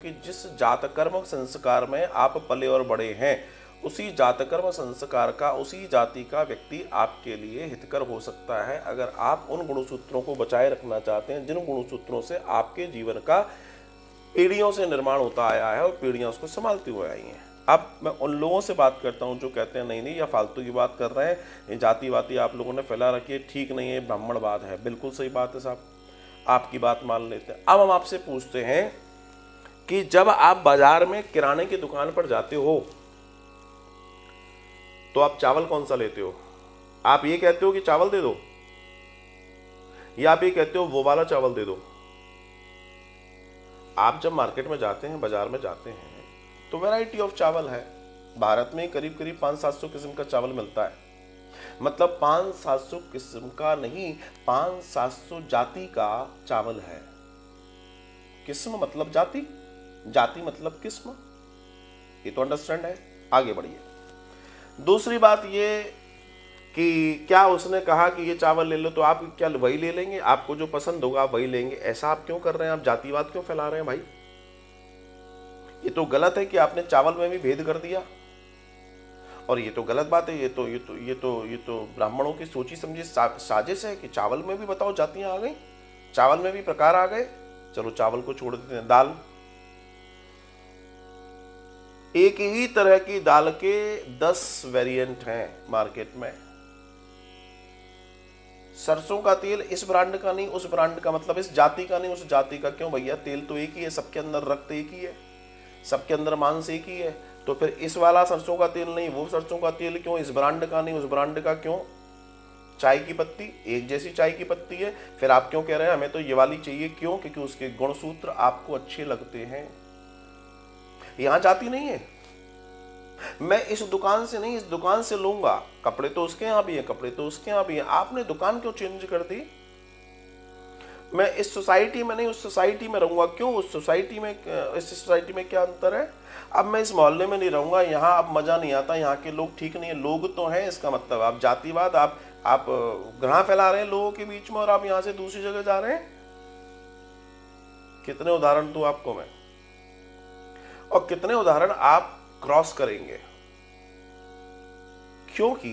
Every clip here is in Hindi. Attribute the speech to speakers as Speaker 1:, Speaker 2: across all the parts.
Speaker 1: कि जिस जातकर्म संस्कार में आप पले और बड़े हैं, उसी जातकर्म संस्कार का, उसी जाति का व्यक्ति आपके लिए हितकर हो सकता है, अगर आप उन गुणसूत्रों को बचाए रखना चाहते हैं जिन गुणसूत्रों से आपके जीवन का पीढ़ियों से निर्माण होता आया है और पीढ़ियां उसको संभालती हुए आई हैं। अब मैं उन लोगों से बात करता हूं जो कहते हैं नहीं नहीं, या फालतू की बात कर रहे हैं, ये जातिवादी आप लोगों ने फैला रखी है, ठीक नहीं है, ब्राह्मणवाद है। बिल्कुल सही बात है साहब, आपकी बात मान लेते हैं। अब हम आपसे पूछते हैं कि जब आप बाजार में किराने की दुकान पर जाते हो तो आप चावल कौन सा लेते हो? आप ये कहते हो कि चावल दे दो, या आप ये कहते हो वो वाला चावल दे दो? आप जब मार्केट में जाते हैं, बाजार में जाते हैं, तो वैरायटी ऑफ चावल है। भारत में करीब करीब 500-700 किस्म का चावल मिलता है। मतलब 500-700 किस्म का नहीं, 500-700 जाति का चावल है। किस्म मतलब जाति, जाति मतलब किस्म, ये तो अंडरस्टैंड है। आगे बढ़िए। दूसरी बात ये कि क्या उसने कहा कि ये चावल ले लो तो आप क्या वही ले लेंगे? आपको जो पसंद होगा आप वही लेंगे? ऐसा आप क्यों कर रहे हैं? आप जातिवाद क्यों फैला रहे हैं भाई? ये तो गलत है कि आपने चावल में भी भेद कर दिया, और ये तो गलत बात है। ये तो ब्राह्मणों की सोची समझी साजिश है कि चावल में भी बताओ जातियां आ गई, चावल में भी प्रकार आ गए। चलो चावल को छोड़ देते हैं। दाल, एक ही तरह की दाल के 10 वेरिएंट हैं मार्केट में। सरसों का तेल इस ब्रांड का नहीं, उस ब्रांड का, मतलब इस जाति का नहीं, उस जाति का। क्यों भैया? तेल तो एक ही है, सबके अंदर रक्त एक ही है, सबके अंदर मांस एक ही है। तो फिर इस वाला सरसों का तेल नहीं, वो सरसों का तेल क्यों? इस ब्रांड का नहीं, उस ब्रांड का क्यों? चाय की पत्ती, एक जैसी चाय की पत्ती है, फिर आप क्यों कह रहे हैं हमें तो ये वाली चाहिए? क्यों? क्योंकि उसके गुणसूत्र आपको अच्छे लगते हैं। यहां जाति नहीं है। मैं इस दुकान से नहीं, इस दुकान से लूंगा। कपड़े तो उसके यहां भी है, कपड़े तो उसके यहां भी है। आपने दुकान क्यों चेंज कर दी? मैं इस सोसाइटी में नहीं, उस सोसाइटी में रहूंगा। क्यों? उस सोसाइटी में, इस सोसाइटी में क्या अंतर है? अब मैं इस मोहल्ले में नहीं रहूंगा, यहाँ अब मजा नहीं आता, यहाँ के लोग ठीक नहीं है। लोग तो हैं, इसका मतलब आप जातिवाद, आप घृणा फैला रहे हैं लोगों के बीच में, और आप यहां से दूसरी जगह जा रहे हैं। कितने उदाहरण दूं आपको मैं, और कितने उदाहरण आप क्रॉस करेंगे? क्योंकि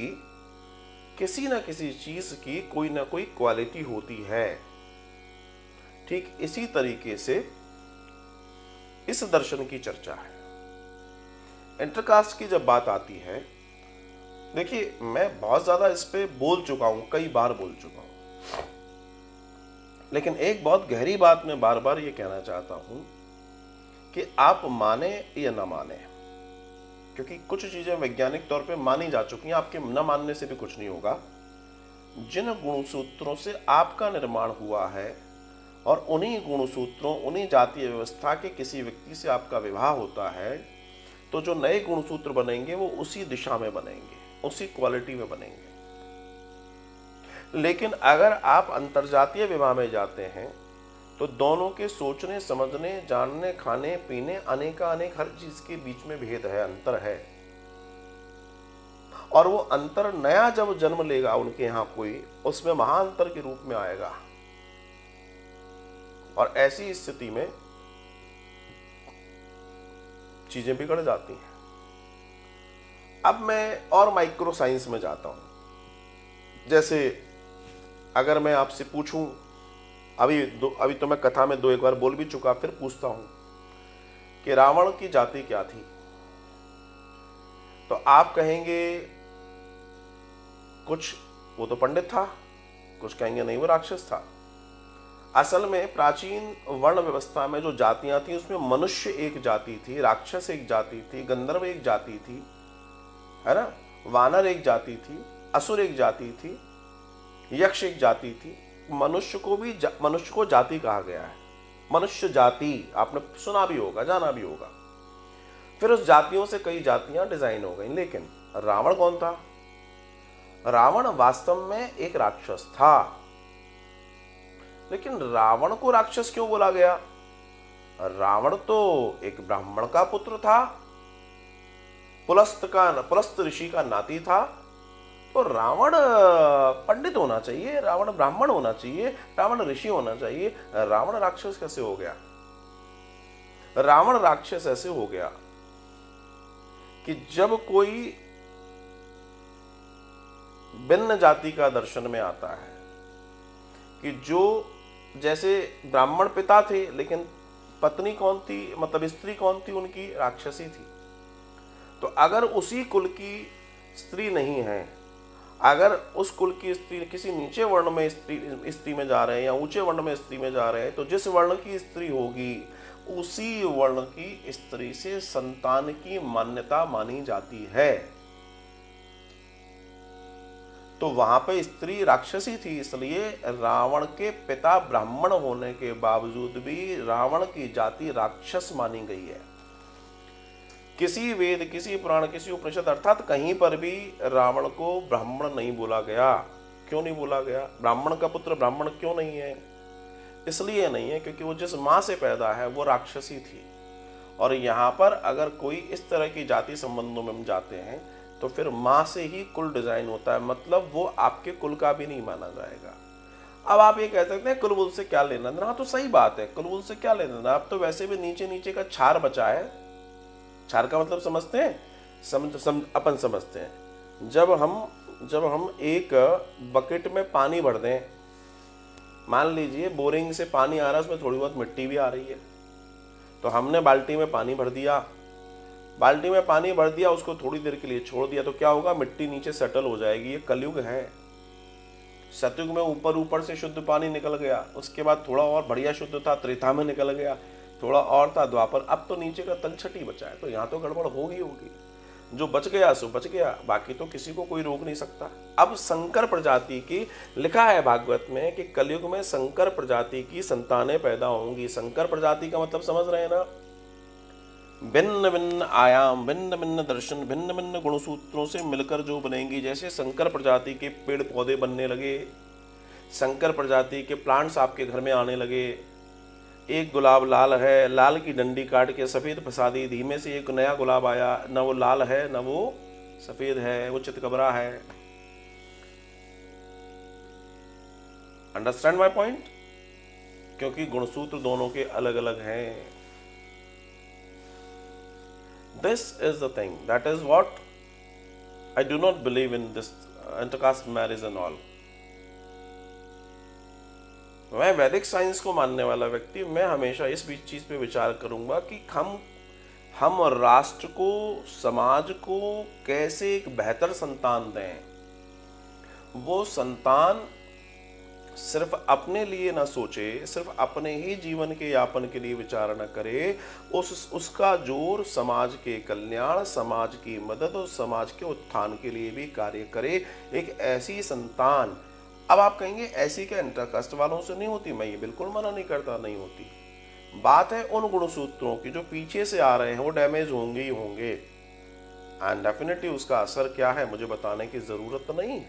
Speaker 1: किसी ना किसी चीज की कोई ना कोई क्वालिटी होती है। ठीक इसी तरीके से इस दर्शन की चर्चा है। इंटरकास्ट की जब बात आती है, देखिए मैं बहुत ज्यादा इस पे बोल चुका हूं, कई बार बोल चुका हूं, लेकिन एक बहुत गहरी बात मैं बार बार ये कहना चाहता हूं कि आप माने या ना माने, क्योंकि कुछ चीजें वैज्ञानिक तौर पे मानी जा चुकी हैं, आपके न मानने से भी कुछ नहीं होगा। जिन गुणसूत्रों से आपका निर्माण हुआ है, और उन्हीं गुणसूत्रों, उन्हीं जातीय व्यवस्था के किसी व्यक्ति से आपका विवाह होता है, तो जो नए गुणसूत्र बनेंगे वो उसी दिशा में बनेंगे, उसी क्वालिटी में बनेंगे। लेकिन अगर आप अंतरजातीय विवाह में जाते हैं तो दोनों के सोचने, समझने, जानने, खाने पीने, अनेक हर चीज के बीच में भेद है, अंतर है। और वो अंतर नया जब जन्म लेगा उनके यहां कोई, उसमें महाअंतर के रूप में आएगा। और ऐसी स्थिति में चीजें बिगड़ जाती हैं। अब मैं और माइक्रो साइंस में जाता हूं। जैसे अगर मैं आपसे पूछूं, अभी तो मैं कथा में 2-1 बार बोल भी चुका, फिर पूछता हूं कि रावण की जाति क्या थी, तो आप कहेंगे कुछ वो तो पंडित था, कुछ कहेंगे नहीं वो राक्षस था। असल में प्राचीन वर्ण व्यवस्था में जो जातियां थी, उसमें मनुष्य एक जाति थी, राक्षस एक जाति थी, गंधर्व एक जाति थी, है ना, वानर एक जाति थी, असुर एक जाति थी, यक्ष एक जाति थी। मनुष्य को जाति कहा गया है। मनुष्य जाति आपने सुना भी होगा, जाना भी होगा। फिर उस जातियों से कई जातियां डिजाइन हो गई। लेकिन रावण कौन था? रावण वास्तव में एक राक्षस था। लेकिन रावण को राक्षस क्यों बोला गया? रावण तो एक ब्राह्मण का पुत्र था, पुलस्त ऋषि का नाती था। तो रावण पंडित होना चाहिए, रावण ब्राह्मण होना चाहिए, रावण ऋषि होना चाहिए, रावण राक्षस कैसे हो गया? रावण राक्षस ऐसे हो गया कि जब कोई भिन्न जाति का दर्शन में आता है कि जो जैसे ब्राह्मण पिता थे लेकिन पत्नी कौन थी, मतलब स्त्री कौन थी उनकी, राक्षसी थी। तो अगर उसी कुल की स्त्री नहीं है, अगर उस कुल की स्त्री किसी नीचे वर्ण में स्त्री में जा रहे हैं या ऊंचे वर्ण में स्त्री में जा रहे हैं, तो जिस वर्ण की स्त्री होगी उसी वर्ण की स्त्री से संतान की मान्यता मानी जाती है। तो वहां पे स्त्री राक्षसी थी, इसलिए रावण के पिता ब्राह्मण होने के बावजूद भी रावण की जाति राक्षस मानी गई है। किसी वेद, किसी पुराण, किसी उपनिषद अर्थात कहीं पर भी रावण को ब्राह्मण नहीं बोला गया। क्यों नहीं बोला गया? ब्राह्मण का पुत्र ब्राह्मण क्यों नहीं है? इसलिए नहीं है क्योंकि वो जिस माँ से पैदा है वो राक्षसी थी। और यहाँ पर अगर कोई इस तरह की जाति संबंधों में हम जाते हैं तो फिर माँ से ही कुल डिजाइन होता है, मतलब वो आपके कुल का भी नहीं माना जाएगा। अब आप ये कह सकते हैं कुलवुल से क्या लेना देना। हाँ, तो सही बात है, कुलवुल से क्या लेना देना। आप तो वैसे भी नीचे नीचे का छार बचा है। छार का मतलब समझते हैं? अपन समझते हैं। जब हम एक बकेट में पानी भर दें, मान लीजिए बोरिंग से पानी आ रहा है, उसमें थोड़ी बहुत मिट्टी भी आ रही है, तो हमने बाल्टी में पानी भर दिया, उसको थोड़ी देर के लिए छोड़ दिया, तो क्या होगा? मिट्टी नीचे सेटल हो जाएगी। ये कलयुग है। सतयुग में ऊपर से शुद्ध पानी निकल गया, उसके बाद थोड़ा और बढ़िया शुद्ध था, त्रेता में निकल गया, थोड़ा और था द्वापर, अब तो नीचे का तलछट ही बचा है। तो यहाँ तो गड़बड़ होगी। जो बच गया सो बच गया, बाकी तो किसी को कोई रोक नहीं सकता। अब संकर प्रजाति की, लिखा है भागवत में कि कलयुग में संकर प्रजाति की संतानें पैदा होंगी। संकर प्रजाति का मतलब समझ रहे हैं ना? भिन्न भिन्न आयाम, भिन्न भिन्न दर्शन, भिन्न भिन्न गुणसूत्रों से मिलकर जो बनेंगी। जैसे संकर प्रजाति के पेड़ पौधे बनने लगे, संकर प्रजाति के प्लांट्स आपके घर में आने लगे। एक गुलाब लाल है, लाल की डंडी काट के सफेद फंसा दी, धीमे से एक नया गुलाब आया, न वो लाल है न वो सफेद है, वो चितकबरा है। Understand my point? क्योंकि गुणसूत्र दोनों के अलग अलग हैं। This is the thing. That is what I do not believe in this intercaste marriage and all. मैं वैदिक साइंस को मानने वाला व्यक्ति, मैं हमेशा इस चीज पे विचार करूंगा कि हम राष्ट्र को, समाज को कैसे एक बेहतर संतान दें। वो संतान सिर्फ अपने लिए ना सोचे, सिर्फ अपने ही जीवन के यापन के लिए विचार न करे, उसका जोर समाज के कल्याण, समाज की मदद और समाज के उत्थान के लिए भी कार्य करे। एक ऐसी संतान, अब आप कहेंगे ऐसी क्या इंटरकास्ट वालों से नहीं होती? मैं ये बिल्कुल मना नहीं करता, नहीं होती। बात है उन गुणसूत्रों की जो पीछे से आ रहे हैं, वो डैमेज होंगे ही होंगे। एंड डेफिनेटली उसका असर क्या है मुझे बताने की जरूरत नहीं।